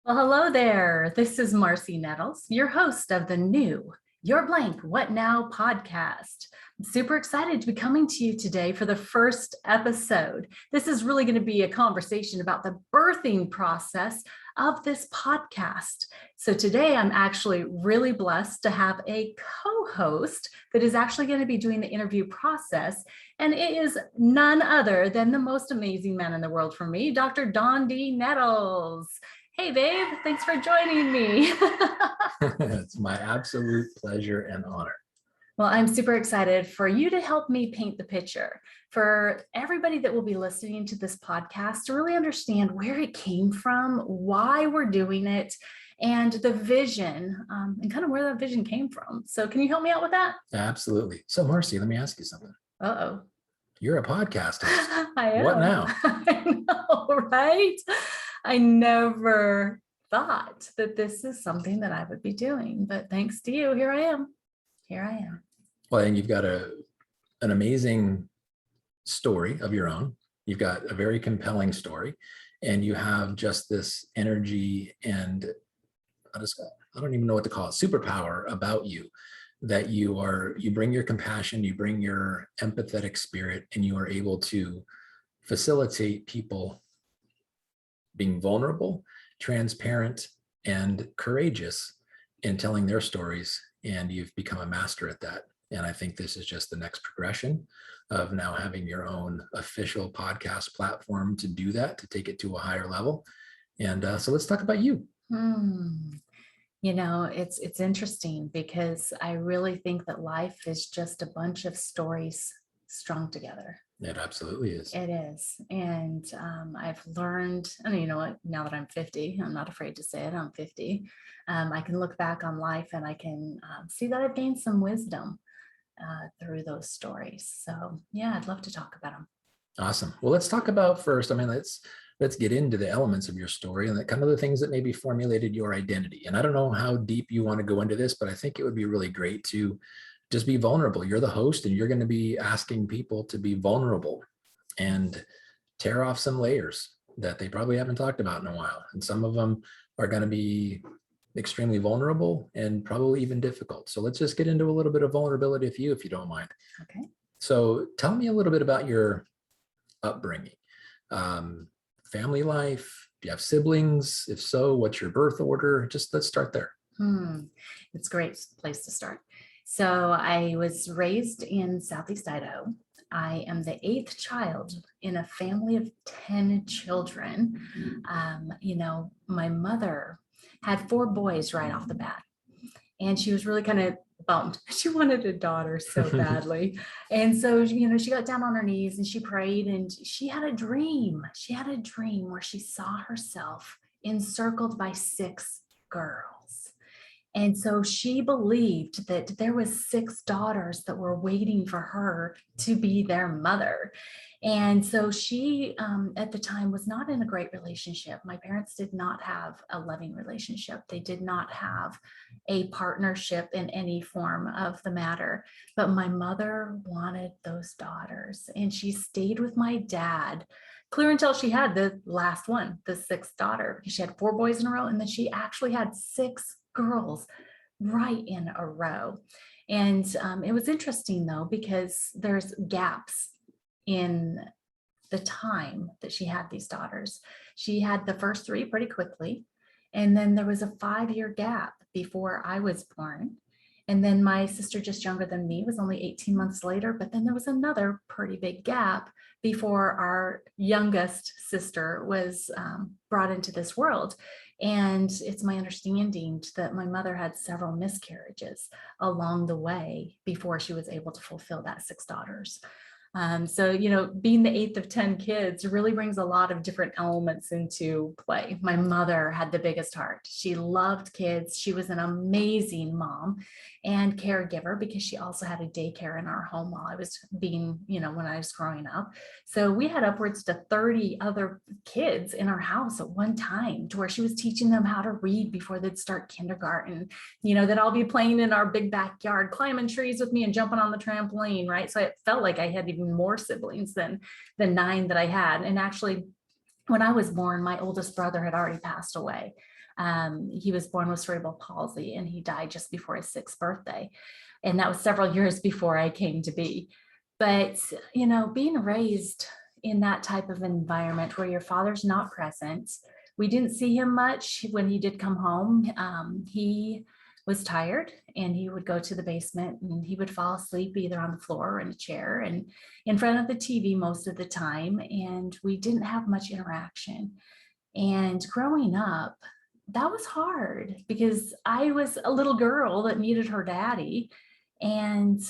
Well, hello there. This is Marci Nettles, your host of the new Your Blank What Now podcast. I'm super excited to be coming to you today for the first episode. This is really going to be a conversation about the birthing process of this podcast. So today I'm actually really blessed to have a co-host that is actually going to be doing the interview process. And it is none other than the most amazing man in the world for me, Dr. Don D. Nettles. Hey, babe, thanks for joining me. It's my absolute pleasure and honor. Well, I'm super excited for you to help me paint the picture for everybody that will be listening to this podcast to really understand where it came from, why we're doing it, and the vision and kind of where that vision came from. So can you help me out with that? Absolutely. So Marci, let me ask you something. Uh-oh. You're a podcast host. I am. What now? I know, right? I never thought that this is something that I would be doing, but thanks to you, here I am. Well, and you've got an amazing story of your own. You've got a very compelling story, and you have just this energy and I don't even know what to call it, superpower about you, that you bring your compassion, you bring your empathetic spirit, and you are able to facilitate people being vulnerable, transparent, and courageous in telling their stories. And you've become a master at that. And I think this is just the next progression of now having your own official podcast platform to do that, to take it to a higher level. And so let's talk about you. You know, it's interesting because I really think that life is just a bunch of stories strung together. It absolutely is. It is. And I've learned, and you know what, now that I'm 50, I'm not afraid to say it, I'm 50. I can look back on life and I can see that I've gained some wisdom through those stories. So yeah, I'd love to talk about them. Awesome. Well, let's talk about first, let's get into the elements of your story and the kind of the things that maybe formulated your identity. And I don't know how deep you want to go into this, but I think it would be really great to just be vulnerable. You're the host and you're going to be asking people to be vulnerable and tear off some layers that they probably haven't talked about in a while. And some of them are going to be extremely vulnerable and probably even difficult. So let's just get into a little bit of vulnerability with you, if you don't mind. Okay. So tell me a little bit about your upbringing, family life. Do you have siblings? If so, what's your birth order? Just let's start there. It's a great place to start. So I was raised in Southeast Idaho. I am the 8th child in a family of 10 children. My mother had 4 boys right off the bat, and she was really kind of bummed. She wanted a daughter so badly. And so, she got down on her knees and she prayed, and she had a dream. She had a dream where she saw herself encircled by 6 girls. And so she believed that there was 6 daughters that were waiting for her to be their mother. And so she, at the time, was not in a great relationship. My parents did not have a loving relationship. They did not have a partnership in any form of the matter. But my mother wanted those daughters, and she stayed with my dad clear until she had the last one, the 6th daughter, because she had 4 boys in a row, and then she actually had 6 girls right in a row. And it was interesting though, because there's gaps in the time that she had these daughters. She had the first 3 pretty quickly, and then there was a 5-year gap before I was born. And then my sister, just younger than me, was only 18 months later, but then there was another pretty big gap before our youngest sister was brought into this world. And it's my understanding that my mother had several miscarriages along the way before she was able to fulfill that 6 daughters. So, being the 8th of 10 kids really brings a lot of different elements into play. My mother had the biggest heart. She loved kids. She was an amazing mom and caregiver, because she also had a daycare in our home while I was when I was growing up. So we had upwards to 30 other kids in our house at one time, to where she was teaching them how to read before they'd start kindergarten. That I'll be playing in our big backyard, climbing trees with me and jumping on the trampoline, right? So it felt like I had even more siblings than the 9 that I had. And actually, when I was born, my oldest brother had already passed away. He was born with cerebral palsy and he died just before his 6th birthday. And that was several years before I came to be. But, being raised in that type of environment where your father's not present, we didn't see him much when he did come home. He was tired and he would go to the basement and he would fall asleep either on the floor or in a chair and in front of the TV most of the time. And we didn't have much interaction. And growing up, that was hard because I was a little girl that needed her daddy. And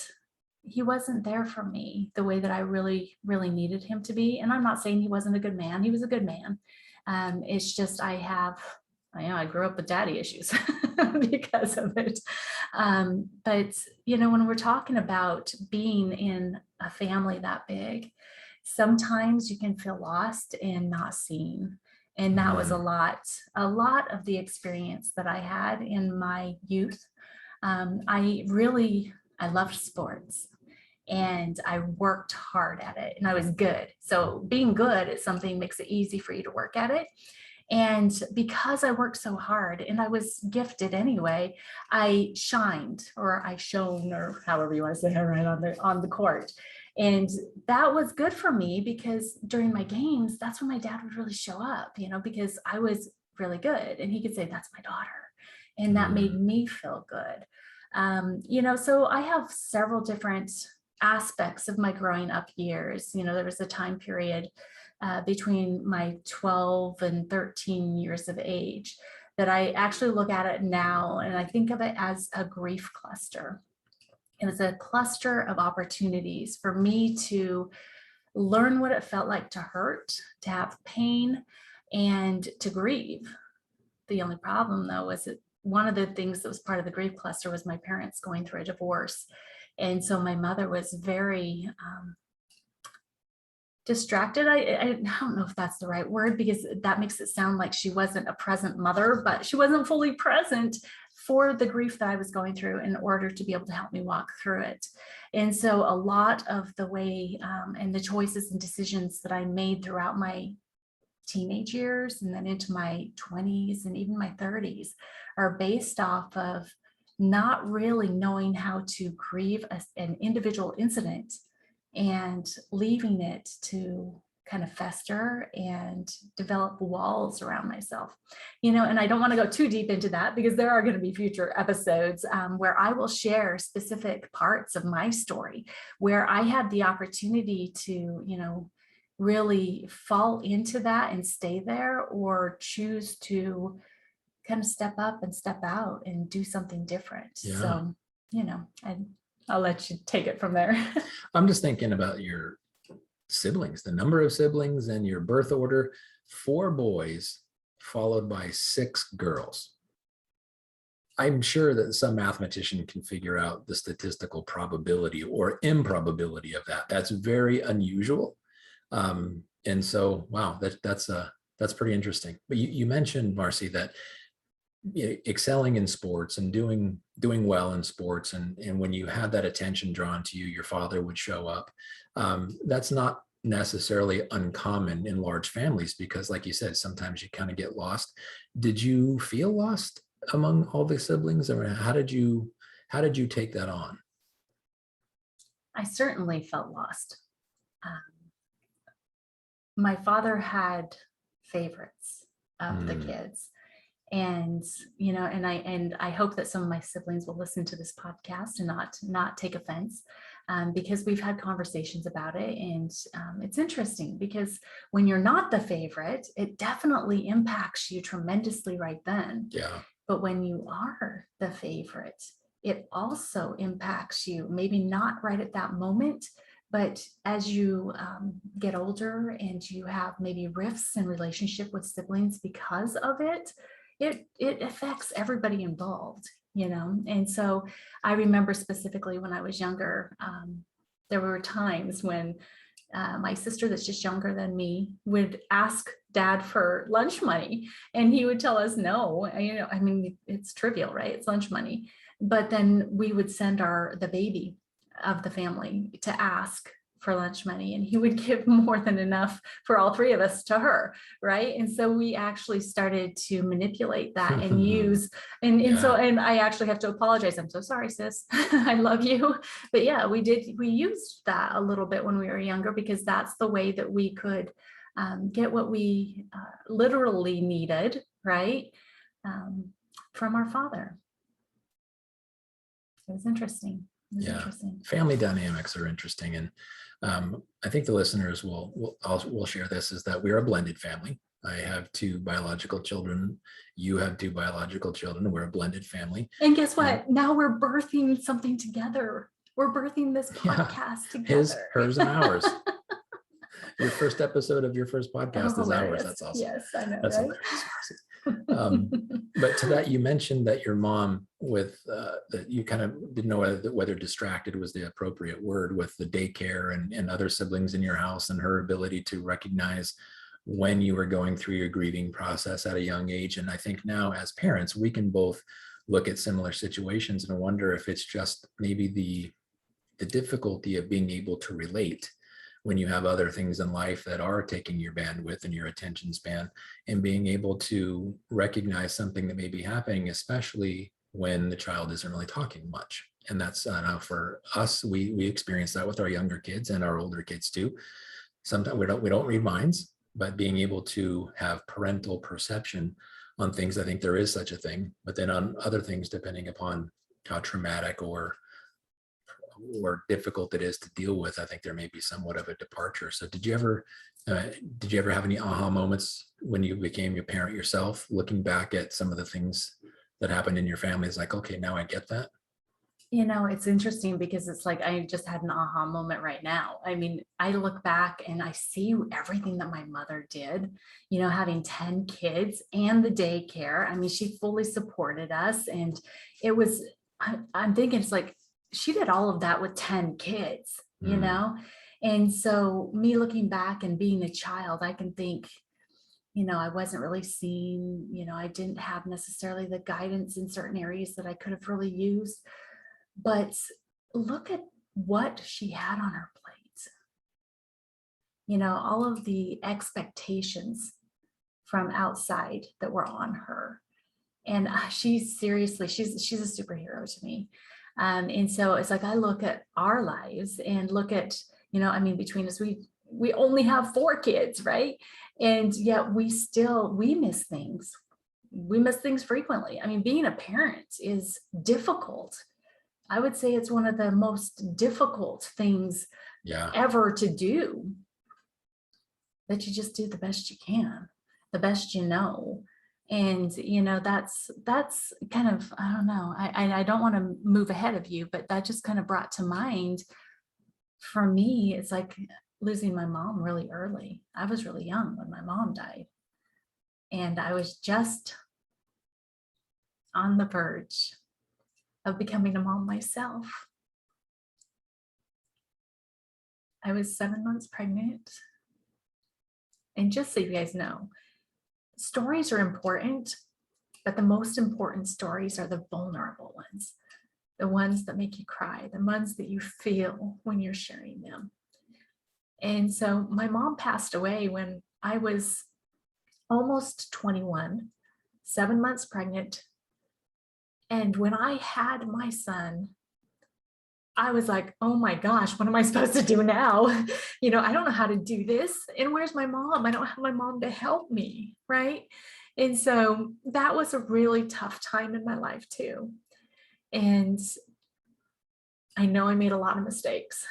he wasn't there for me the way that I really, really needed him to be. And I'm not saying he wasn't a good man. He was a good man. It's just I grew up with daddy issues because of it. But, when we're talking about being in a family that big, sometimes you can feel lost and not seen. And that was a lot of the experience that I had in my youth. I loved sports and I worked hard at it and I was good. So being good at something makes it easy for you to work at it. And because I worked so hard and I was gifted anyway, I shined or I shone or however you want to say it right on the court. And that was good for me because during my games, that's when my dad would really show up, because I was really good and he could say, that's my daughter. And that made me feel good. So I have several different aspects of my growing up years. There was a time period between my 12 and 13 years of age that I actually look at it now and I think of it as a grief cluster. It was a cluster of opportunities for me to learn what it felt like to hurt, to have pain, and to grieve. The only problem, though, was that one of the things that was part of the grief cluster was my parents going through a divorce. And so my mother was very distracted. I don't know if that's the right word because that makes it sound like she wasn't a present mother, but she wasn't fully present for the grief that I was going through in order to be able to help me walk through it. And so a lot of the way and the choices and decisions that I made throughout my teenage years and then into my 20s and even my 30s are based off of not really knowing how to grieve an individual incident and leaving it to kind of fester and develop walls around myself, and I don't want to go too deep into that because there are going to be future episodes where I will share specific parts of my story where I had the opportunity to, really fall into that and stay there or choose to kind of step up and step out and do something different. Yeah. So, I'll let you take it from there. I'm just thinking about your siblings, the number of siblings and your birth order, 4 boys followed by 6 girls. I'm sure that some mathematician can figure out the statistical probability or improbability of that. That's very unusual. And so, wow, that's pretty interesting. But you mentioned, Marci, that excelling in sports and doing well in sports, and when you had that attention drawn to you, your father would show up. That's not necessarily uncommon in large families because, like you said, sometimes you kind of get lost. Did you feel lost among all the siblings, or how did you take that on? I certainly felt lost. My father had favorites of the kids. And, and I hope that some of my siblings will listen to this podcast and not take offense because we've had conversations about it. And it's interesting because when you're not the favorite, it definitely impacts you tremendously right then. Yeah. But when you are the favorite, it also impacts you, maybe not right at that moment, but as you get older and you have maybe rifts in relationship with siblings because of it, it affects everybody involved, And so I remember specifically when I was younger, there were times when my sister that's just younger than me would ask dad for lunch money and he would tell us no. It's trivial, right? It's lunch money. But then we would send the baby of the family to ask for lunch money, and he would give more than enough for all three of us to her, right? And so we actually started to manipulate that and use, and I actually have to apologize. I'm so sorry, sis. I love you. But yeah, we used that a little bit when we were younger, because that's the way that we could get what we literally needed, right? From our father. It was interesting. It was interesting. Family dynamics are interesting. And I think the listeners will share this, is that we're a blended family. I have 2 biological children. You have 2 biological children. We're a blended family. And guess what? Now we're birthing something together. We're birthing this podcast together. Hers and ours. Your first episode of your first podcast is ours. That's awesome. Yes, I know. That's right? hilarious. But to that, you mentioned that your mom, with that you kind of didn't know whether distracted was the appropriate word, with the daycare and other siblings in your house, and her ability to recognize when you were going through your grieving process at a young age. And I think now, as parents, we can both look at similar situations and wonder if it's just maybe the difficulty of being able to relate when you have other things in life that are taking your bandwidth and your attention span, and being able to recognize something that may be happening, especially when the child isn't really talking much. And that's now for us, we experience that with our younger kids and our older kids too. Sometimes we don't read minds, but being able to have parental perception on things, I think there is such a thing. But then on other things, depending upon how traumatic or difficult it is to deal with, I think there may be somewhat of a departure. So did you ever have any aha moments when you became a parent yourself, looking back at some of the things that happened in your family? It's like, okay, now I get that. It's interesting, because it's like I just had an aha moment right now. I mean, I look back and I see everything that my mother did, having 10 kids and the daycare. I mean, she fully supported us. And it was, I'm thinking, it's like, she did all of that with 10 kids, And so me looking back and being a child, I can think, I wasn't really seen, I didn't have necessarily the guidance in certain areas that I could have really used. But look at what she had on her plate. All of the expectations from outside that were on her. And she's a superhero to me. And so it's like, I look at our lives and look at, between us, we only have 4 kids, right? And yet we miss things. We miss things frequently. I mean, being a parent is difficult. I would say it's one of the most difficult things ever to do. That you just do the best you can, the best you know. And, that's kind of, I don't know, I don't want to move ahead of you, but that just kind of brought to mind for me, it's like losing my mom really early. I was really young when my mom died. And I was just on the verge of becoming a mom myself. I was 7 months pregnant. And just so you guys know, stories are important, but the most important stories are the vulnerable ones, the ones that make you cry, the ones that you feel when you're sharing them. And so my mom passed away when I was almost 21, 7 months pregnant. And when I had my son, I was like, oh my gosh, what am I supposed to do now? I don't know how to do this. And where's my mom? I don't have my mom to help me, right? And so that was a really tough time in my life too. And I know I made a lot of mistakes.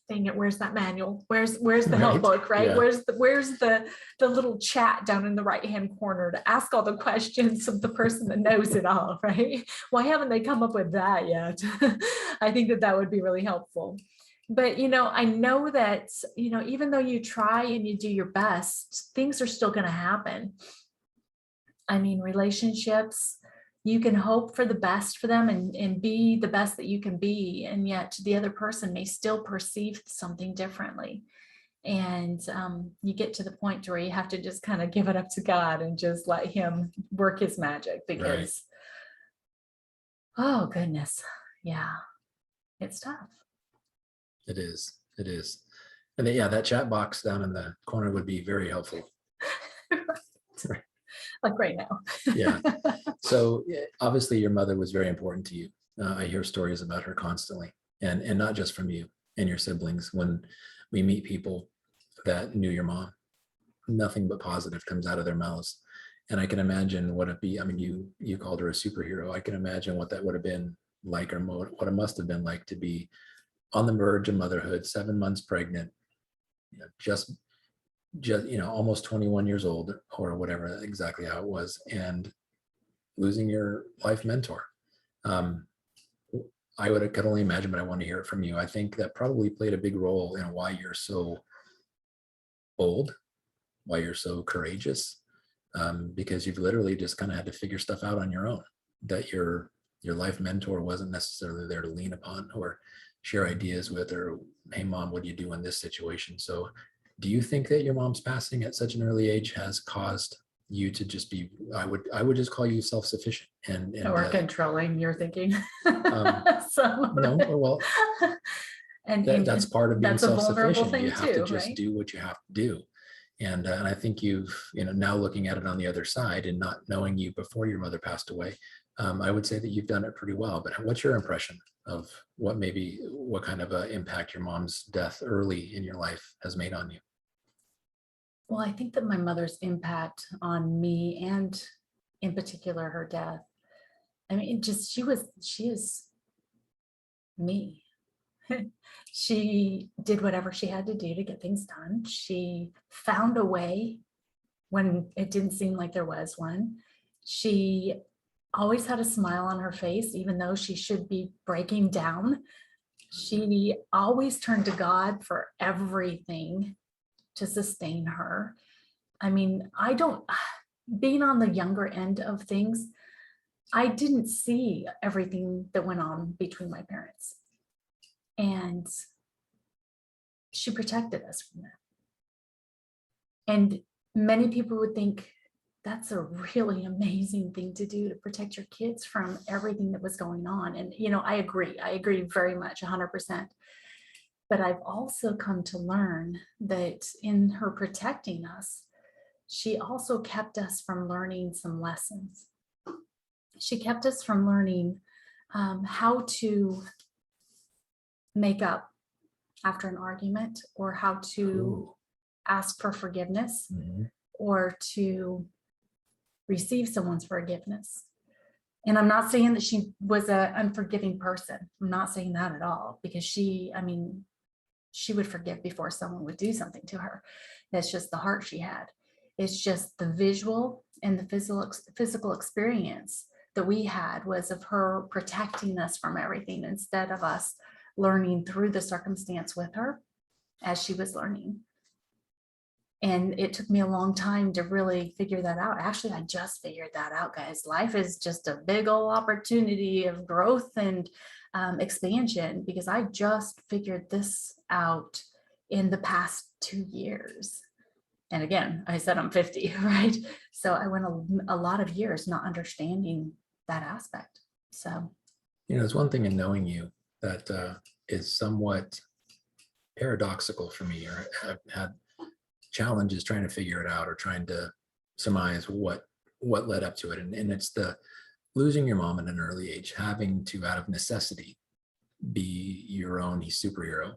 Dang it, where's that manual? Where's the help book, right? Yeah. Where's the little chat down in the right-hand corner to ask all the questions of the person that knows it all, right? Why haven't they come up with that yet? I think that would be really helpful. But, I know that, even though you try and you do your best, things are still going to happen. I mean, relationships, you can hope for the best for them and be the best that you can be. And yet the other person may still perceive something differently. And you get to the point where you have to just kind of give it up to God and just let him work his magic, because, oh goodness. Yeah, it's tough. It is. It is. And then, yeah, that chat box down in the corner would be very helpful. Right. Like right now. Yeah. So obviously your mother was very important to you. I hear stories about her constantly, and not just from you and your siblings. When we meet people that knew your mom, nothing but positive comes out of their mouths. And I can imagine what it be. I mean, you called her a superhero. I can imagine what that would have been like, or what it must have been like to be on the verge of motherhood, 7 months pregnant, just almost 21 years old, or whatever exactly how it was, and losing your life mentor. um, could only imagine, but I want to hear it from you. I think that probably played a big role in why you're so bold, why you're so courageous, because you've literally just kind of had to figure stuff out on your own, that your life mentor wasn't necessarily there to lean upon or share ideas with, or, hey mom, what do you do in this situation? So do you think that your mom's passing at such an early age has caused you to just be, I would just call you self-sufficient, and Or controlling, you're thinking. no, well, that's part of being that's a vulnerable self-sufficient. You thing have to too, just right? do what you have to do. And I think you've, now looking at it on the other side and not knowing you before your mother passed away, I would say that you've done it pretty well. But what's your impression of what kind of impact your mom's death early in your life has made on you? Well, I think that my mother's impact on me, and in particular her death, I mean, she is me. She did whatever she had to do to get things done. She found a way when it didn't seem like there was one. She always had a smile on her face, even though she should be breaking down. She always turned to God for everything to sustain her. I mean, being on the younger end of things, I didn't see everything that went on between my parents. And she protected us from that. And many people would think that's a really amazing thing to do, to protect your kids from everything that was going on. And, I agree very much, 100%. But I've also come to learn that in her protecting us, she also kept us from learning some lessons. She kept us from learning how to make up after an argument, or how to Ooh. ask for forgiveness, Mhm. or to receive someone's forgiveness. And I'm not saying that she was an unforgiving person. I'm not saying that at all, because she would forgive before someone would do something to her. That's just the heart she had. It's just the visual and the physical experience that we had was of her protecting us from everything, instead of us learning through the circumstance with her as she was learning. And it took me a long time to really figure that out. Actually, I just figured that out, guys. Life is just a big old opportunity of growth and expansion, because I just figured this out in the past 2 years. And again, I said I'm 50, right? So I went a lot of years not understanding that aspect. So, There's one thing in knowing you that is somewhat paradoxical for me, or I've had challenges trying to figure it out, or trying to surmise what led up to it. And it's the losing your mom at an early age, having to, out of necessity, be your own superhero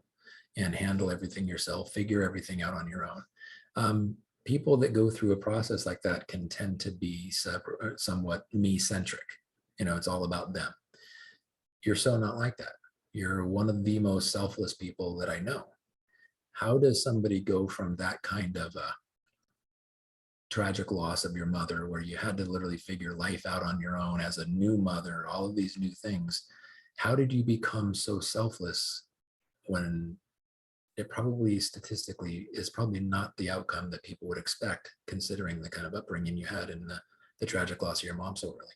and handle everything yourself, figure everything out on your own. People that go through a process like that can tend to be somewhat me-centric. It's all about them. You're so not like that. You're one of the most selfless people that I know. How does somebody go from that kind of a tragic loss of your mother, where you had to literally figure life out on your own as a new mother, all of these new things? How did you become so selfless when it probably statistically is probably not the outcome that people would expect, considering the kind of upbringing you had and the tragic loss of your mom so early?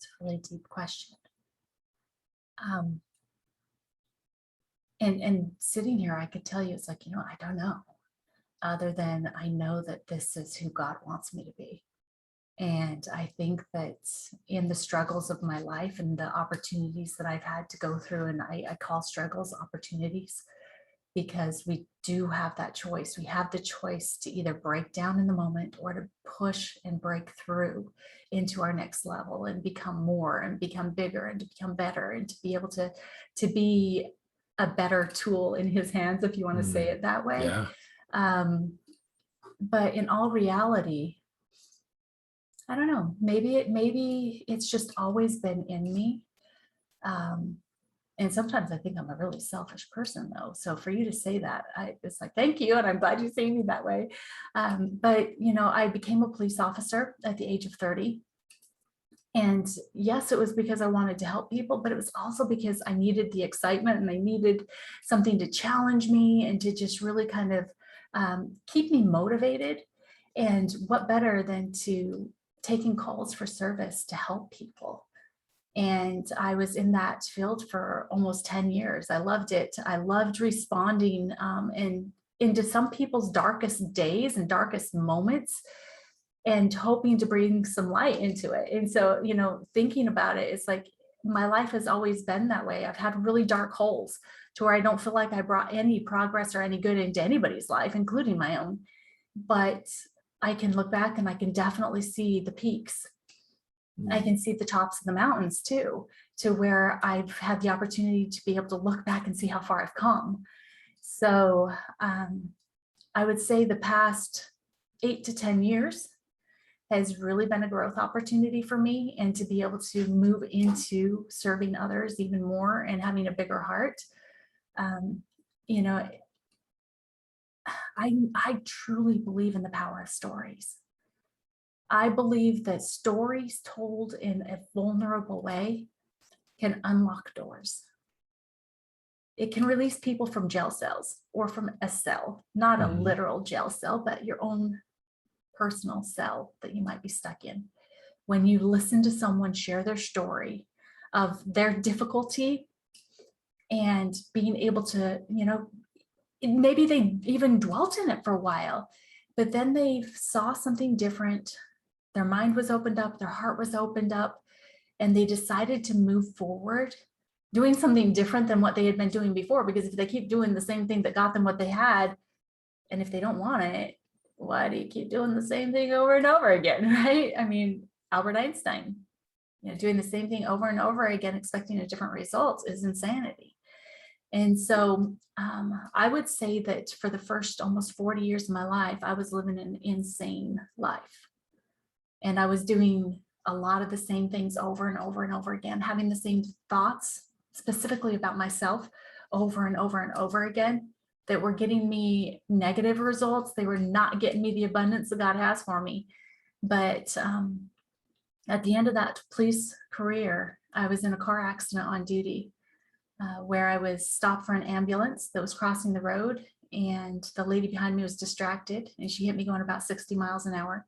it's a really deep question. And sitting here, I could tell you, it's like, I don't know, other than I know that this is who God wants me to be. And I think that in the struggles of my life and the opportunities that I've had to go through, and I call struggles opportunities, because we do have that choice. We have the choice to either break down in the moment or to push and break through into our next level and become more and become bigger and to become better and to be able to be a better tool in his hands, if you want to say it that way. Yeah. But in all reality, I don't know, maybe it's just always been in me. And sometimes I think I'm a really selfish person though. So for you to say that, it's like, thank you. And I'm glad you see me that way. But I became a police officer at the age of 30. And yes, it was because I wanted to help people, but it was also because I needed the excitement and I needed something to challenge me and to just really kind of keep me motivated. And what better than to taking calls for service to help people. And I was in that field for almost 10 years. I loved it. I loved responding and into some people's darkest days and darkest moments and hoping to bring some light into it. And so, thinking about it, it's like my life has always been that way. I've had really dark holes to where I don't feel like I brought any progress or any good into anybody's life, including my own. But I can look back and I can definitely see the peaks. I can see the tops of the mountains too, to where I've had the opportunity to be able to look back and see how far I've come. So I would say the past 8 to 10 years has really been a growth opportunity for me, and to be able to move into serving others even more and having a bigger heart. You know, I truly believe in the power of stories. I believe that stories told in a vulnerable way can unlock doors. It can release people from jail cells or from a cell, not a literal jail cell, but your own personal cell that you might be stuck in. When you listen to someone share their story of their difficulty and being able to, maybe they even dwelt in it for a while, but then they saw something different. Their mind was opened up, their heart was opened up, and they decided to move forward doing something different than what they had been doing before. Because if they keep doing the same thing that got them what they had, and if they don't want it, why do you keep doing the same thing over and over again, right? I mean, Albert Einstein, doing the same thing over and over again, expecting a different result is insanity. And so I would say that for the first almost 40 years of my life, I was living an insane life. And I was doing a lot of the same things over and over and over again, having the same thoughts specifically about myself over and over and over again that were getting me negative results. They were not getting me the abundance that God has for me. But at the end of that police career, I was in a car accident on duty where I was stopped for an ambulance that was crossing the road, and the lady behind me was distracted and she hit me going about 60 miles an hour.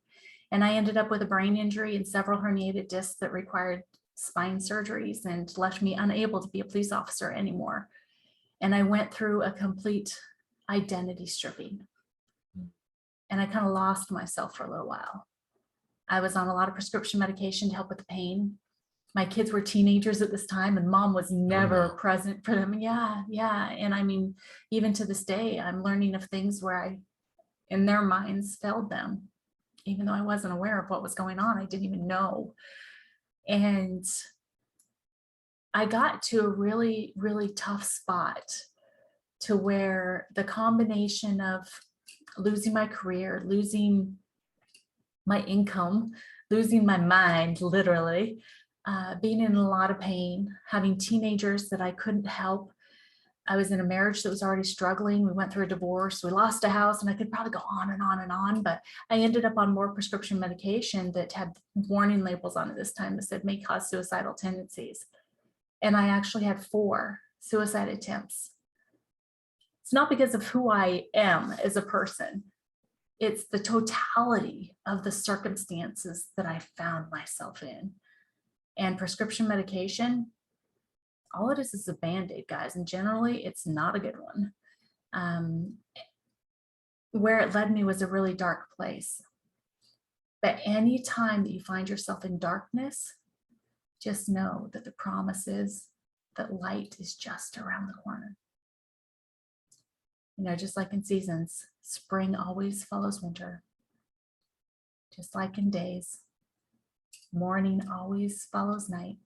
And I ended up with a brain injury and several herniated discs that required spine surgeries and left me unable to be a police officer anymore. And I went through a complete identity stripping. And I kind of lost myself for a little while. I was on a lot of prescription medication to help with the pain. My kids were teenagers at this time, and mom was never present for them. Yeah. And I mean, even to this day, I'm learning of things where I, in their minds, failed them. Even though I wasn't aware of what was going on, I didn't even know. And I got to a really, really tough spot to where the combination of losing my career, losing my income, losing my mind, literally, being in a lot of pain, having teenagers that I couldn't help. I was in a marriage that was already struggling. We went through a divorce. We lost a house, and I could probably go on and on and on, but I ended up on more prescription medication that had warning labels on it this time that said may cause suicidal tendencies. And I actually had 4 suicide attempts. It's not because of who I am as a person. It's the totality of the circumstances that I found myself in. And prescription medication, all it is a Band-Aid, guys, and generally it's not a good one. Where it led me was a really dark place. But any time that you find yourself in darkness, just know that the promise is that light is just around the corner. You know, just like in seasons, spring always follows winter. Just like in days, morning always follows night.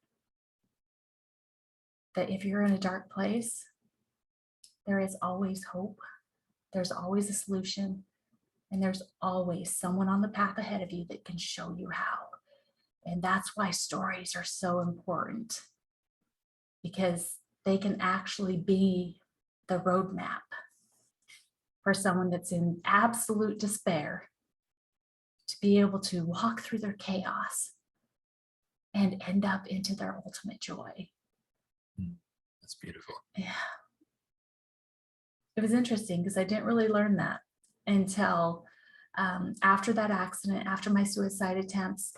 That if you're in a dark place, there is always hope. There's always a solution. And there's always someone on the path ahead of you that can show you how. And that's why stories are so important, because they can actually be the roadmap for someone that's in absolute despair to be able to walk through their chaos and end up into their ultimate joy. That's beautiful. Yeah. It was interesting because I didn't really learn that until after that accident, after my suicide attempts,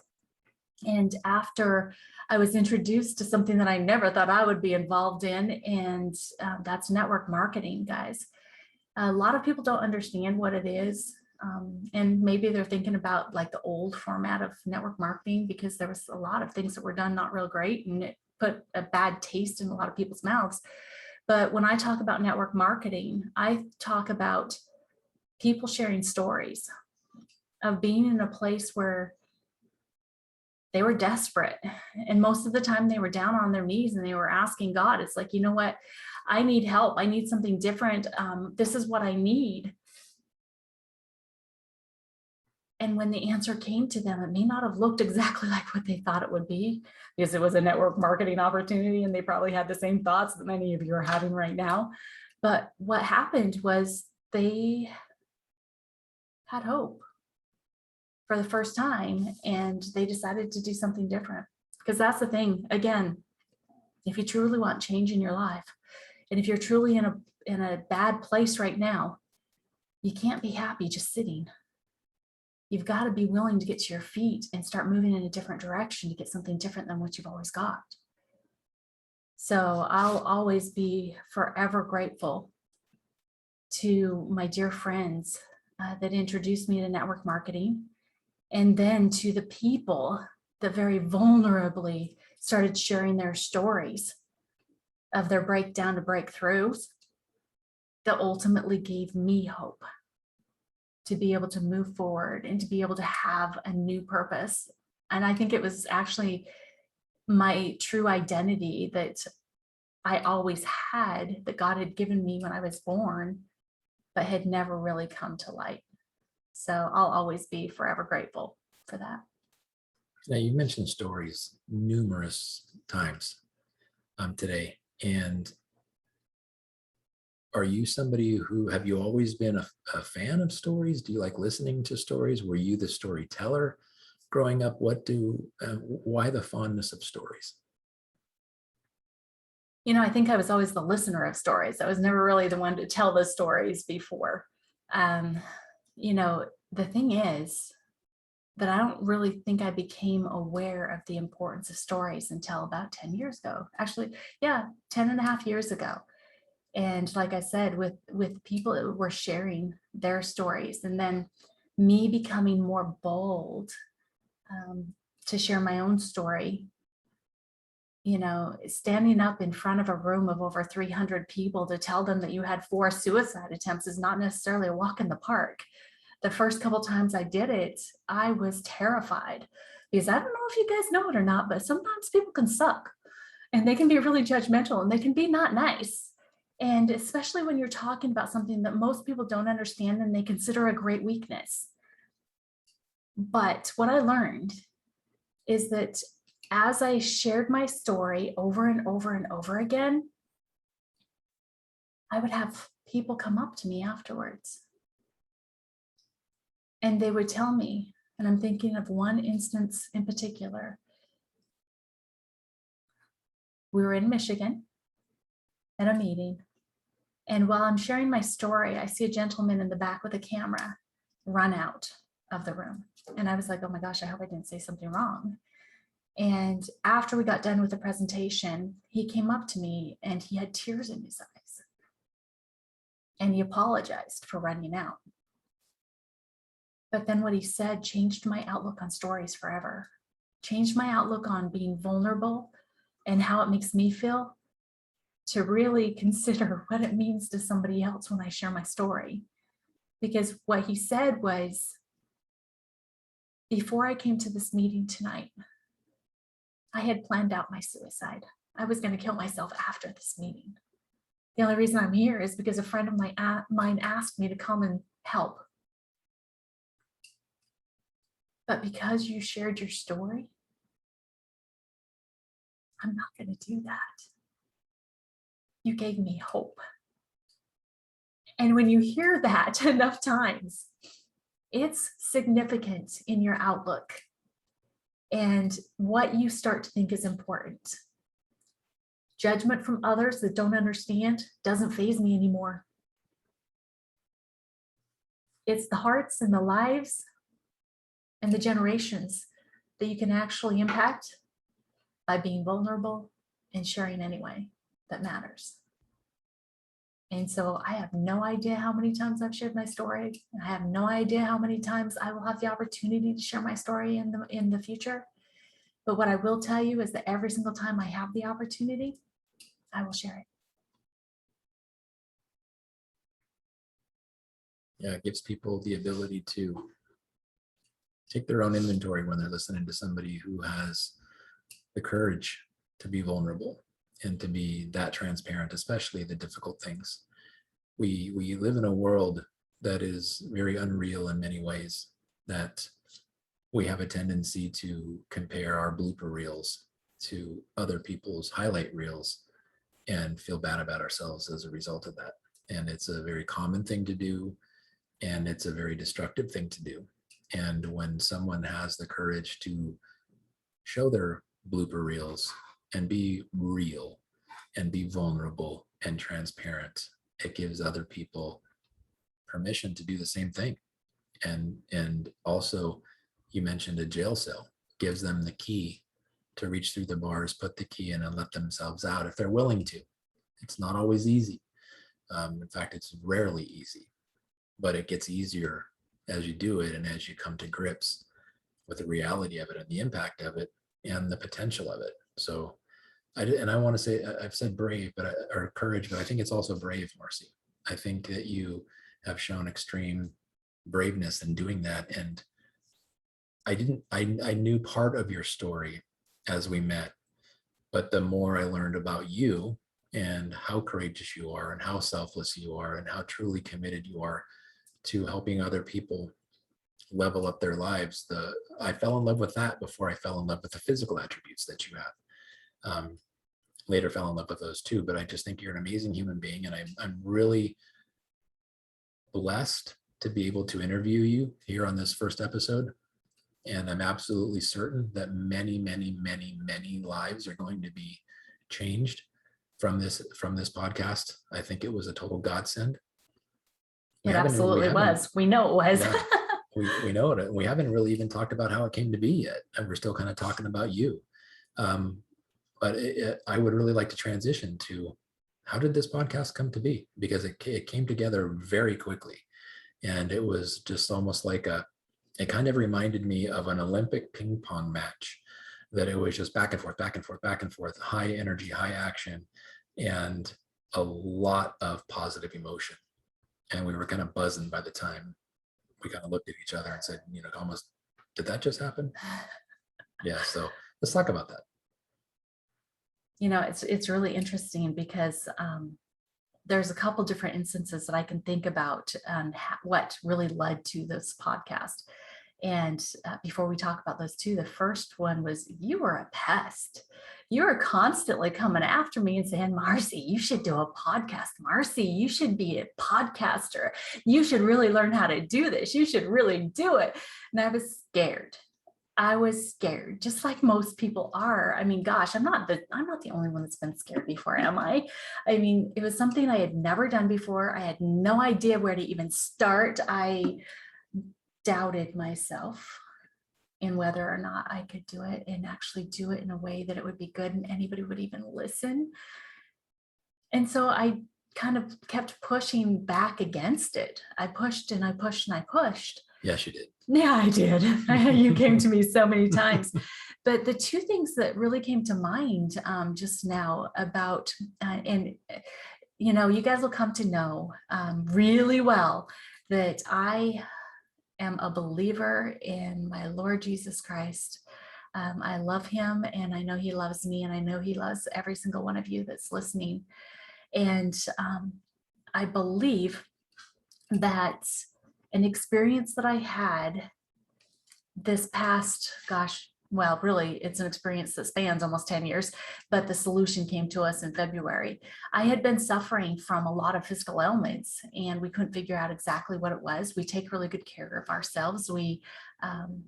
and after I was introduced to something that I never thought I would be involved in, and that's network marketing, guys. A lot of people don't understand what it is. And maybe they're thinking about like the old format of network marketing, because there was a lot of things that were done not real great, and it put a bad taste in a lot of people's mouths. But when I talk about network marketing, I talk about people sharing stories of being in a place where they were desperate. And most of the time they were down on their knees and they were asking God, it's like, you know what? I need help. I need something different. This is what I need. And when the answer came to them, it may not have looked exactly like what they thought it would be, because it was a network marketing opportunity and they probably had the same thoughts that many of you are having right now. But what happened was they had hope for the first time, and they decided to do something different. Because that's the thing, again, if you truly want change in your life, and if you're truly in a bad place right now, you can't be happy just sitting. You've got to be willing to get to your feet and start moving in a different direction to get something different than what you've always got. So I'll always be forever grateful to my dear friends that introduced me to network marketing, and then to the people that very vulnerably started sharing their stories of their breakdown to breakthroughs, that ultimately gave me hope to be able to move forward and to be able to have a new purpose. And I think it was actually my true identity that I always had, that God had given me when I was born, but had never really come to light. So I'll always be forever grateful for that. Now, you mentioned stories numerous times today. And are you somebody who, have you always been a fan of stories? Do you like listening to stories? Were you the storyteller growing up? Why the fondness of stories? You know, I think I was always the listener of stories. I was never really the one to tell the stories before. You know, the thing is that I don't really think I became aware of the importance of stories until about 10 years ago. Actually, yeah, 10 and a half years ago. And like I said, with people that were sharing their stories, and then me becoming more bold to share my own story. You know, standing up in front of a room of over 300 people to tell them that you had 4 suicide attempts is not necessarily a walk in the park. The first couple times I did it, I was terrified, because I don't know if you guys know it or not, but sometimes people can suck and they can be really judgmental and they can be not nice. And especially when you're talking about something that most people don't understand and they consider a great weakness. But what I learned is that as I shared my story over and over and over again, I would have people come up to me afterwards. And they would tell me, and I'm thinking of one instance in particular. We were in Michigan at a meeting. And while I'm sharing my story, I see a gentleman in the back with a camera run out of the room. And I was like, oh my gosh, I hope I didn't say something wrong. And after we got done with the presentation, he came up to me and he had tears in his eyes. And he apologized for running out. But then what he said changed my outlook on stories forever, changed my outlook on being vulnerable and how it makes me feel, to really consider what it means to somebody else when I share my story. Because what he said was, before I came to this meeting tonight, I had planned out my suicide. I was going to kill myself after this meeting. The only reason I'm here is because a friend of mine asked me to come and help. But because you shared your story, I'm not going to do that. You gave me hope. And when you hear that enough times, it's significant in your outlook and what you start to think is important. Judgment from others that don't understand doesn't faze me anymore. It's the hearts and the lives and the generations that you can actually impact by being vulnerable and sharing anyway that matters. And so I have no idea how many times I've shared my story. I have no idea how many times I will have the opportunity to share my story in the future. But what I will tell you is that every single time I have the opportunity, I will share it. Yeah, it gives people the ability to take their own inventory when they're listening to somebody who has the courage to be vulnerable and to be that transparent, especially the difficult things. We live in a world that is very unreal in many ways, that we have a tendency to compare our blooper reels to other people's highlight reels and feel bad about ourselves as a result of that. And it's a very common thing to do, and it's a very destructive thing to do. And when someone has the courage to show their blooper reels and be real and be vulnerable and transparent, it gives other people permission to do the same thing. And also, you mentioned a jail cell, gives them the key to reach through the bars, put the key in and let themselves out if they're willing to. It's not always easy. In fact, it's rarely easy, but it gets easier as you do it and as you come to grips with the reality of it and the impact of it and the potential of it. So I want to say, I've said brave, or courage, but I think it's also brave, Marci. I think that you have shown extreme braveness in doing that. And I knew part of your story as we met, but the more I learned about you and how courageous you are and how selfless you are and how truly committed you are to helping other people level up their lives, I fell in love with that before I fell in love with the physical attributes that you have. Later fell in love with those too, but I just think you're an amazing human being, and I'm really blessed to be able to interview you here on this first episode. And I'm absolutely certain that many, many, many, many lives are going to be changed from this podcast. I think it was a total godsend. It absolutely was. We know it was. Yeah, we know it. We haven't really even talked about how it came to be yet, and we're still kind of talking about you. But I would really like to transition to, how did this podcast come to be? Because it came together very quickly, and it was just almost like it kind of reminded me of an Olympic ping pong match, that it was just back and forth, back and forth, back and forth, high energy, high action, and a lot of positive emotion. And we were kind of buzzing by the time we kind of looked at each other and said, almost, did that just happen? Yeah. So let's talk about that. It's really interesting because there's a couple different instances that I can think about on what really led to this podcast. And before we talk about those two, the first one was, you were a pest. You were constantly coming after me and saying, Marci, you should do a podcast. Marci, you should be a podcaster. You should really learn how to do this. You should really do it. And I was scared. Just like most people are. I mean, gosh, I'm not the only one that's been scared before, am I? I mean, it was something I had never done before. I had no idea where to even start. I doubted myself in whether or not I could do it and actually do it in a way that it would be good and anybody would even listen. And so I kind of kept pushing back against it. I pushed and I pushed and I pushed. Yes, you did. Yeah, I did. You came to me so many times. But the two things that really came to mind just now about, you guys will come to know really well that I am a believer in my Lord Jesus Christ. I love him, and I know he loves me, and I know he loves every single one of you that's listening. And I believe that an experience that I had this past, gosh, well, really, it's an experience that spans almost 10 years, but the solution came to us in February. I had been suffering from a lot of physical ailments, and we couldn't figure out exactly what it was. We take really good care of ourselves. We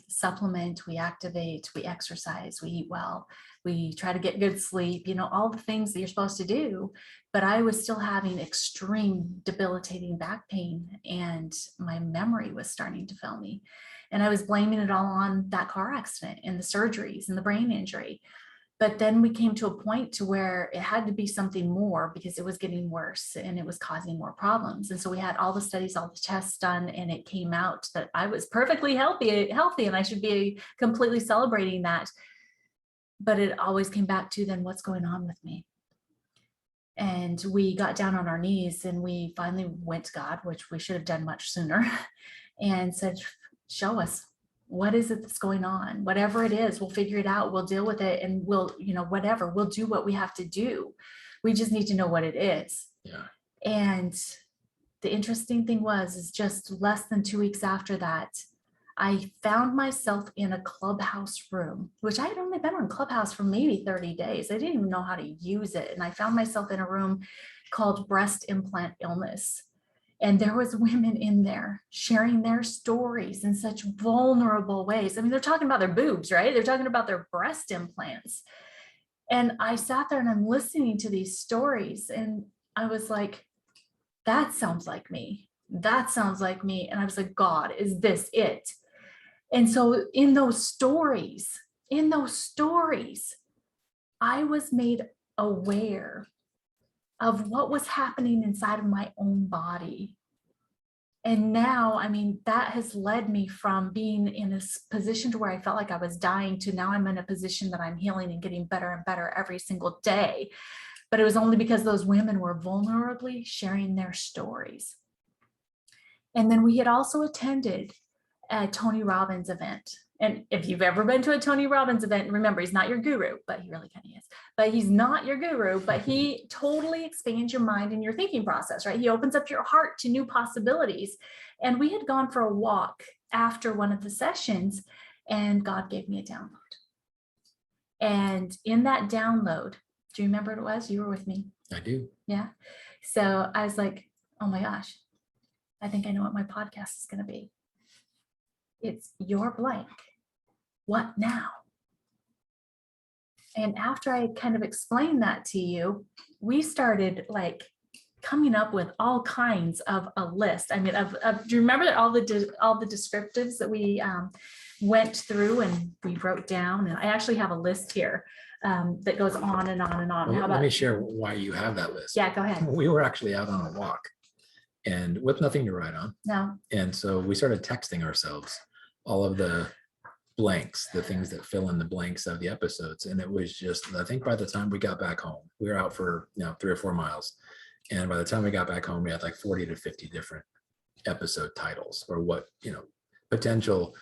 supplement, we activate, we exercise, we eat well, we try to get good sleep, all the things that you're supposed to do. But I was still having extreme debilitating back pain, and my memory was starting to fail me. And I was blaming it all on that car accident and the surgeries and the brain injury. But then we came to a point to where it had to be something more, because it was getting worse and it was causing more problems. And so we had all the studies, all the tests done, and it came out that I was perfectly healthy, and I should be completely celebrating that. But it always came back to, then what's going on with me? And we got down on our knees, and we finally went to God, which we should have done much sooner, and said, show us, what is it that's going on? Whatever it is, we'll figure it out. We'll deal with it, and we'll do what we have to do. We just need to know what it is. Yeah. And the interesting thing is just less than 2 weeks after that, I found myself in a Clubhouse room, which I had only been on Clubhouse for maybe 30 days. I didn't even know how to use it. And I found myself in a room called Breast Implant Illness. And there was women in there sharing their stories in such vulnerable ways. I mean, they're talking about their boobs, right? They're talking about their breast implants. And I sat there and I'm listening to these stories, and I was like, that sounds like me. That sounds like me. And I was like, God, is this it? And so in those stories, I was made aware of what was happening inside of my own body. And now, I mean, that has led me from being in a position to where I felt like I was dying to now I'm in a position that I'm healing and getting better and better every single day. But it was only because those women were vulnerably sharing their stories. And then we had also attended a Tony Robbins event. And if you've ever been to a Tony Robbins event, remember, he's not your guru, but he really kind of is. But he's not your guru, but he totally expands your mind and your thinking process, right? He opens up your heart to new possibilities. And we had gone for a walk after one of the sessions, and God gave me a download. And in that download, do you remember what it was? You were with me. I do. Yeah. So I was like, oh my gosh, I think I know what my podcast is going to be. It's your blank. What now? And after I kind of explained that to you, we started like coming up with all kinds of a list. I mean, do you remember all the descriptives that we went through and we wrote down? And I actually have a list here that goes on and on and on. Well, let me share why you have that list. Yeah, go ahead. We were actually out on a walk, and with nothing to write on. No. And so we started texting ourselves all of the blanks, the things that fill in the blanks of the episodes. And it was just, I think by the time we got back home, we were out for 3 or 4 miles. And by the time we got back home, we had like 40 to 50 different episode titles, or what, potential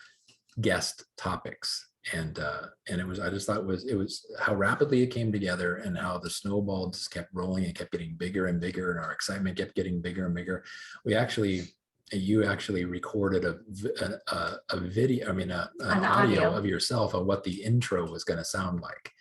guest topics. And it was, I just thought it was how rapidly it came together, and how the snowball just kept rolling and kept getting bigger and bigger, and our excitement kept getting bigger and bigger. You actually recorded a video, an audio of yourself of what the intro was going to sound like,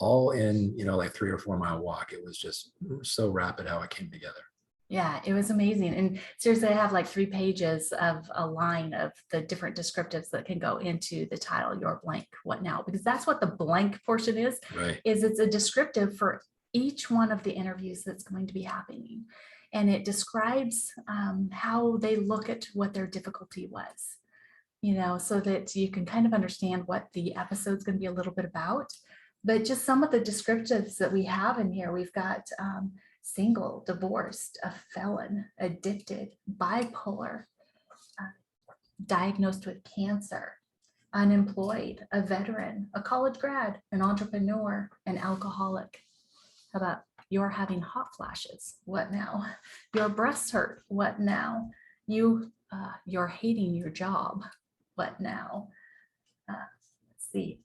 all in, like 3 or 4 mile walk. It was just so rapid how it came together. Yeah, it was amazing. And seriously, I have like 3 pages of a line of the different descriptives that can go into the title, Your Blank, What Now? Because that's what the blank portion is, right? Is it's a descriptive for each one of the interviews that's going to be happening. And it describes how they look at what their difficulty was, so that you can kind of understand what the episode's going to be a little bit about. But just some of the descriptives that we have in here, we've got single, divorced, a felon, addicted, bipolar, diagnosed with cancer, unemployed, a veteran, a college grad, an entrepreneur, an alcoholic. How about you're having hot flashes? What now? Your breasts hurt? What now? You're hating your job? What now? Let's see.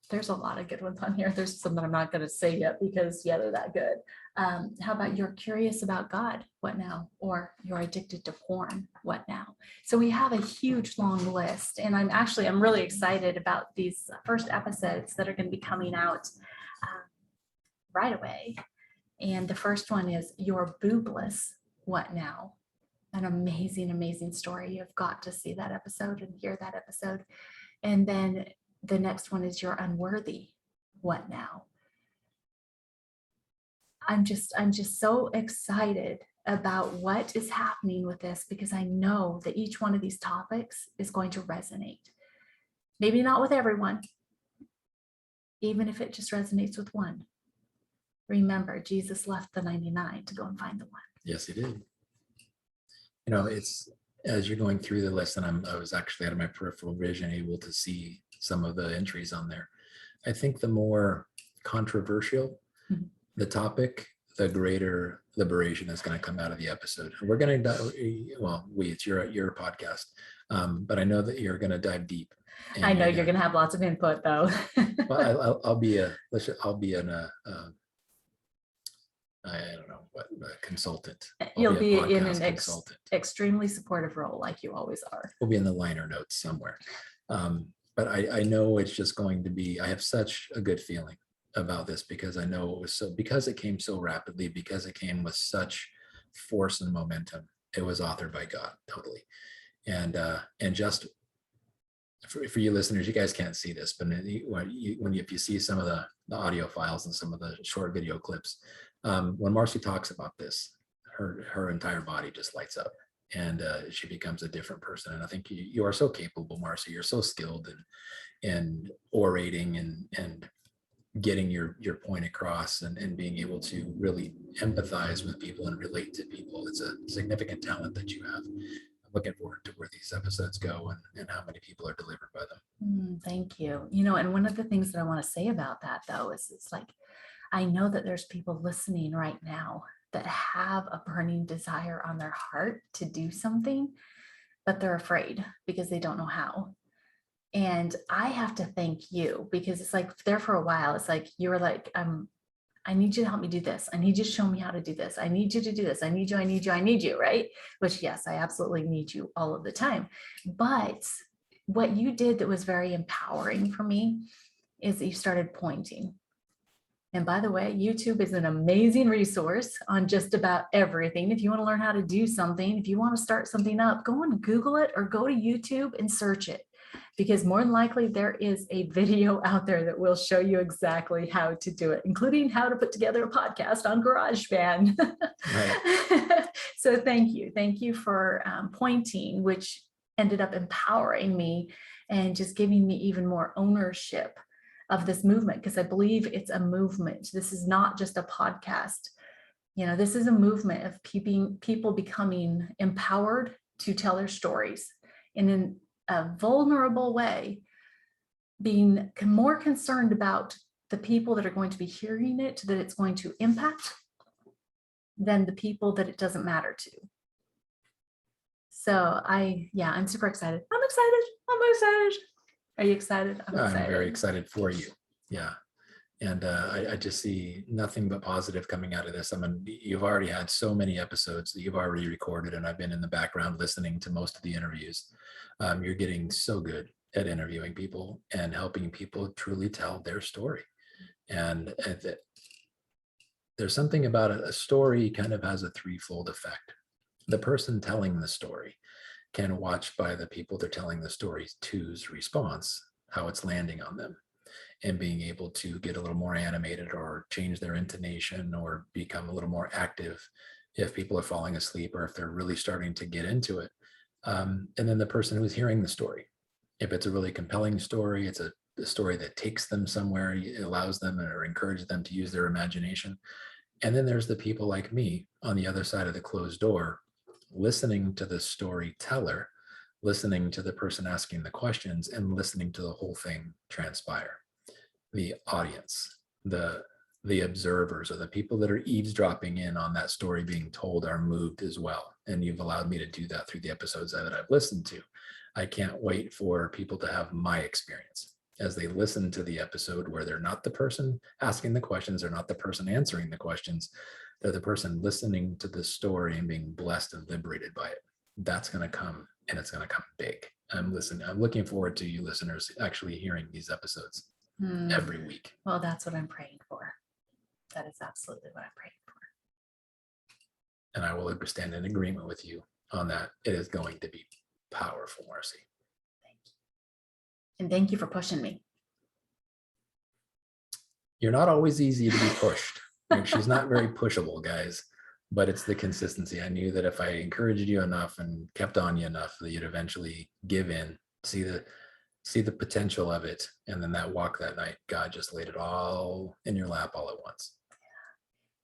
There's a lot of good ones on here. There's some that I'm not going to say yet because they're that good. How about you're curious about God? What now? Or you're addicted to porn? What now? So we have a huge long list, and I'm really excited about these first episodes that are going to be coming out right away. And the first one is you're boobless. What now? An amazing, amazing story. You've got to see that episode and hear that episode. And then the next one is you're unworthy. What now? I'm just so excited about what is happening with this because I know that each one of these topics is going to resonate. Maybe not with everyone, even if it just resonates with one. Remember, Jesus left the 99 to go and find the one. Yes, he did. It's as you're going through the list, and I was actually out of my peripheral vision able to see some of the entries on there. I think the more controversial the topic, the greater liberation is going to come out of the episode. And we're going to, it's your podcast, but I know that you're going to dive deep. I know you're going to have lots of input though. Well, I'll be a consultant. You'll be in an extremely supportive role like you always are. We'll be in the liner notes somewhere. But I know it's just going to be, I have such a good feeling about this because I know it was because it came so rapidly, because it came with such force and momentum. It was authored by God, totally. And just for you listeners, you guys can't see this, but if you see some of the audio files and some of the short video clips, when Marci talks about this, her entire body just lights up. And she becomes a different person. And I think you are so capable, Marci. You're so skilled in orating and getting your point across and being able to really empathize with people and relate to people. It's a significant talent that you have. I'm looking forward to where these episodes go and how many people are delivered by them. Thank you. And one of the things that I want to say about that, though, is it's like, I know that there's people listening right now that have a burning desire on their heart to do something, but they're afraid because they don't know how. And I have to thank you because it's like there for a while, it's like, you were like, I need you to help me do this. I need you to show me how to do this. I need you to do this. I need you, right? Which, yes, I absolutely need you all of the time. But what you did that was very empowering for me is that you started pointing. And by the way, YouTube is an amazing resource on just about everything. If you want to learn how to do something, if you want to start something up, go and Google it or go to YouTube and search it. Because more than likely there is a video out there that will show you exactly how to do it, including how to put together a podcast on GarageBand. Right. So thank you. Thank you for pointing, which ended up empowering me and just giving me even more ownership of this movement, because I believe it's a movement. This is not just a podcast. This is a movement of people becoming empowered to tell their stories in a vulnerable way, being more concerned about the people that are going to be hearing it, that it's going to impact, than the people that it doesn't matter to. So I'm super excited. I'm excited. Are you excited? I'm very excited for you. Yeah. And I just see nothing but positive coming out of this. I mean, you've already had so many episodes that you've already recorded, and I've been in the background listening to most of the interviews. You're getting so good at interviewing people and helping people truly tell their story. And there's something about a story kind of has a threefold effect. The person telling the story can watch by the people they're telling the story to's response, how it's landing on them, and being able to get a little more animated or change their intonation or become a little more active if people are falling asleep or if they're really starting to get into it. And then the person who's hearing the story, if it's a really compelling story, it's a story that takes them somewhere, it allows them or encourages them to use their imagination. And then there's the people like me on the other side of the closed door listening to the storyteller, listening to the person asking the questions, and listening to the whole thing transpire. The audience, the observers, or the people that are eavesdropping in on that story being told are moved as well. And you've allowed me to do that through the episodes that I've listened to. I can't wait for people to have my experience as they listen to the episode where they're not the person asking the questions, they're not the person answering the questions, they're the person listening to the story and being blessed and liberated by it. That's going to come, and it's going to come big. I'm looking forward to you listeners actually hearing these episodes every week. Well, that's what I'm praying for. That is absolutely what I'm praying for. And I will stand in agreement with you on that. It is going to be powerful, Marci. Thank you. And thank you for pushing me. You're not always easy to be pushed. She's not very pushable, guys, but it's the consistency. I knew that if I encouraged you enough and kept on you enough, that you'd eventually give in, see the potential of it. And then that walk that night, God just laid it all in your lap all at once.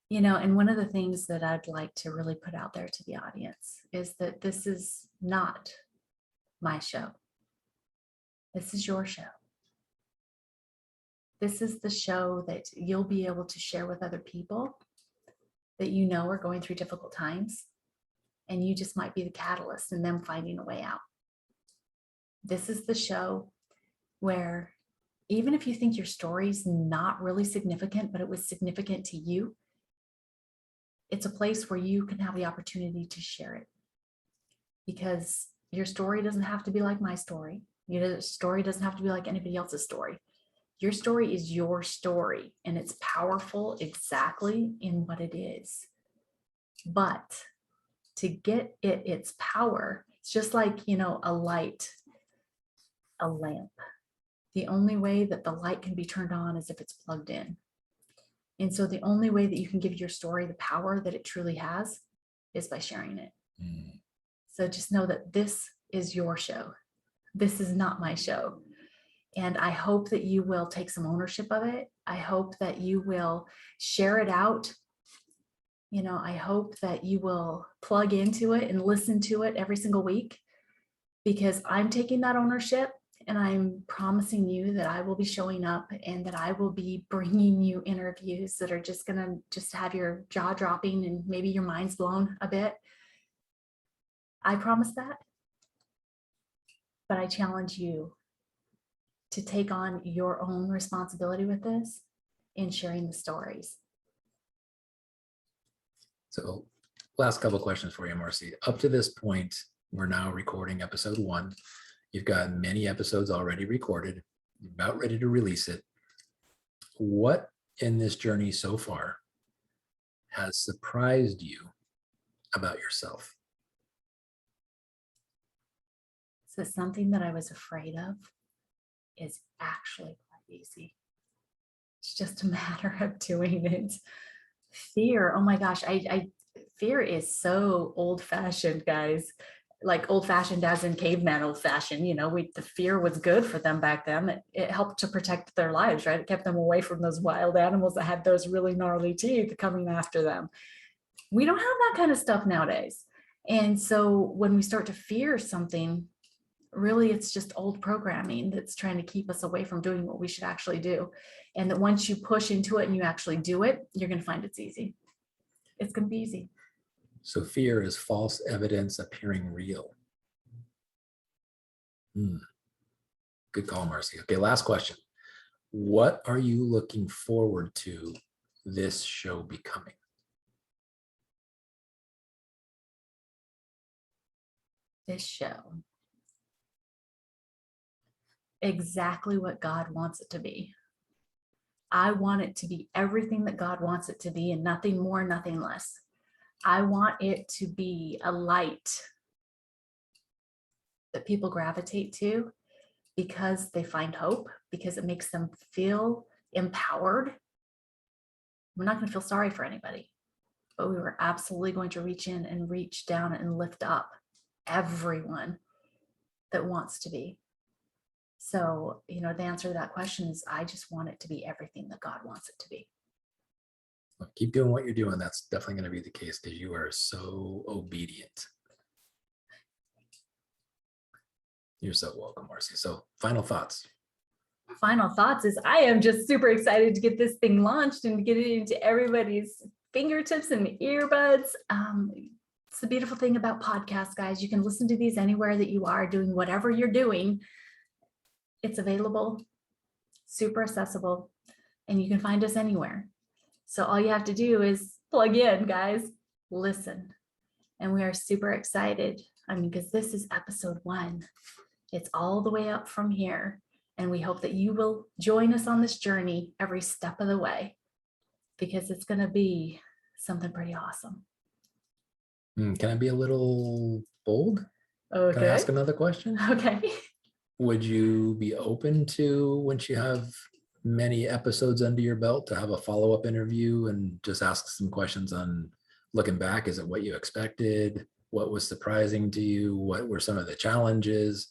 You know, and one of the things that I'd like to really put out there to the audience is that this is not my show. This is your show. This is the show that you'll be able to share with other people that you know are going through difficult times, and you just might be the catalyst in them finding a way out. This is the show where even if you think your story's not really significant, but it was significant to you, it's a place where you can have the opportunity to share it, because your story doesn't have to be like my story. Your story doesn't have to be like anybody else's story. Your story is your story, and it's powerful exactly in what it is. But to get it its power, it's just like, a light, a lamp. The only way that the light can be turned on is if it's plugged in. And so the only way that you can give your story the power that it truly has is by sharing it. So just know that this is your show. This is not my show. And I hope that you will take some ownership of it. I hope that you will share it out. I hope that you will plug into it and listen to it every single week, because I'm taking that ownership. And I'm promising you that I will be showing up, and that I will be bringing you interviews that are just going to just have your jaw dropping and maybe your mind's blown a bit. I promise that. But I challenge you to take on your own responsibility with this in sharing the stories. So last couple of questions for you, Marci. Up to this point, we're now recording episode 1. You've got many episodes already recorded, you're about ready to release it. What in this journey so far has surprised you about yourself? So something that I was afraid of is actually quite easy. It's just a matter of doing it. Fear, oh my gosh, fear is so old-fashioned, guys. Like old-fashioned as in caveman old-fashioned, the fear was good for them back then. It helped to protect their lives, right? It kept them away from those wild animals that had those really gnarly teeth coming after them. We don't have that kind of stuff nowadays. And so when we start to fear something, really it's just old programming that's trying to keep us away from doing what we should actually do. And that once you push into it and you actually do it, you're going to find it's easy. It's going to be easy. So fear is false evidence appearing real. Good call, Marci. Okay, last question. What are you looking forward to this show becoming? This show. Exactly what God wants it to be. I want it to be everything that God wants it to be, and nothing more, nothing less. I want it to be a light that people gravitate to because they find hope, because it makes them feel empowered. We're not going to feel sorry for anybody, but we were absolutely going to reach in and reach down and lift up everyone that wants to be. So, the answer to that question is I just want it to be everything that God wants it to be. Keep doing what you're doing. That's definitely going to be the case, because you are so obedient. You're so welcome, Marci. So final thoughts. Final thoughts is I am just super excited to get this thing launched and get it into everybody's fingertips and earbuds. It's the beautiful thing about podcasts, guys. You can listen to these anywhere that you are doing whatever you're doing. It's available, super accessible, and you can find us anywhere. So all you have to do is plug in, guys, listen. And we are super excited. I mean, because this is episode 1. It's all the way up from here. And we hope that you will join us on this journey every step of the way, because it's going to be something pretty awesome. Can I be a little bold? Okay. Can I ask another question? Okay. Would you be open to, once you have many episodes under your belt, to have a follow-up interview and just ask some questions on looking back? Is it what you expected? What was surprising to you? What were some of the challenges?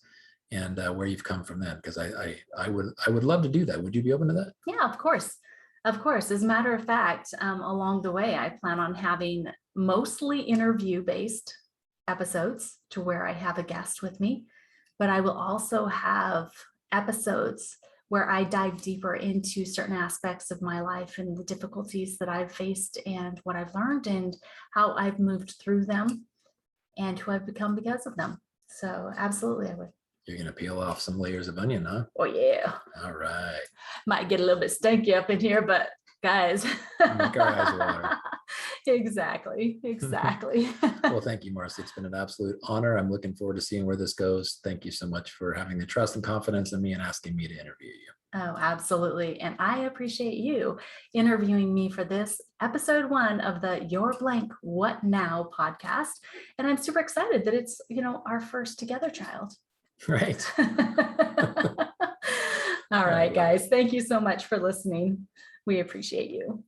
And where you've come from then? Because I would love to do that. Would you be open to that? Yeah, of course. Of course. As a matter of fact, along the way, I plan on having mostly interview-based episodes to where I have a guest with me, but I will also have episodes where I dive deeper into certain aspects of my life and the difficulties that I've faced and what I've learned and how I've moved through them and who I've become because of them. So absolutely, I would. You're going to peel off some layers of onion, huh? Oh, yeah. All right. Might get a little bit stinky up in here, but guys. Make our eyes water. Exactly. Well, thank you, Marci. It's been an absolute honor. I'm looking forward to seeing where this goes. Thank you so much for having the trust and confidence in me and asking me to interview you. Oh, absolutely. And I appreciate you interviewing me for this episode 1 of the Your Blank What Now podcast. And I'm super excited that it's, our first together child. Right. All right, guys. Thank you so much for listening. We appreciate you.